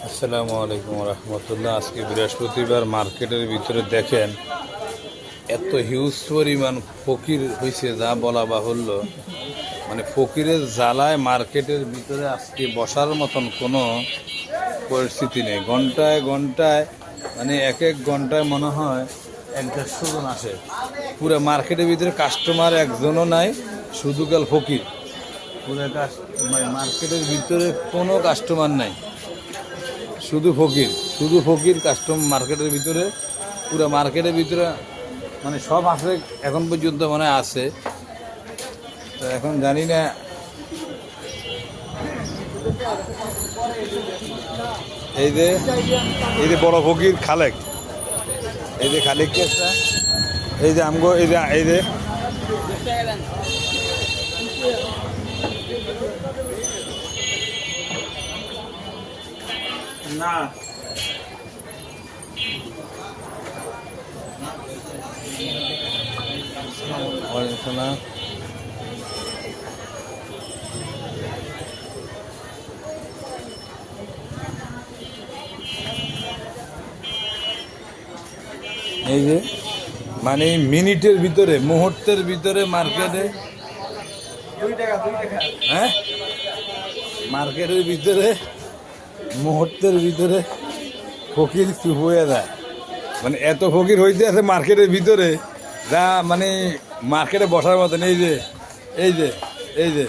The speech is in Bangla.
আসসালামু আলাইকুম রহমতুল্লাহ। আজকে বৃহস্পতিবার মার্কেটের ভিতরে দেখেন এত হিউজ পরিমাণ ফকির হয়েছে যা বলা বাহুল্য। মানে ফকিরের জ্বালায় মার্কেটের ভিতরে আজকে বসার মতন কোনো পরিস্থিতি নেই। ঘন্টায় ঘন্টায় মানে এক এক ঘন্টায় মনে হয় 1-150 জন আসে। পুরো মার্কেটের ভিতরে কাস্টমার একজনও নাই, শুধু কাল ফকির। পুরো মার্কেটের ভিতরে কোনো কাস্টমার নাই, শুধু ফকির কাস্টমার মার্কেটের ভিতরে। পুরো মার্কেটের ভিতরে মানে সব আছে এখন পর্যন্ত মনে হয় আছে। তো এখন জানি না, এই যে বড় ফকির খালেক, এই যে খালেক কেসটা, এই যে আমগো এই যে না এই যে মানে মিনিটের ভিতরে মুহূর্তের ভিতরে মার্কেটে হ্যাঁ মার্কেটের ভিতরে মুহূর্তের ভিতরে ফকির চুপ হয়ে যায়। মানে এত ফকির হইতে আছে মার্কেটের ভিতরে যা মানে মার্কেটে বসার মতন। এই যে এই যে এই যে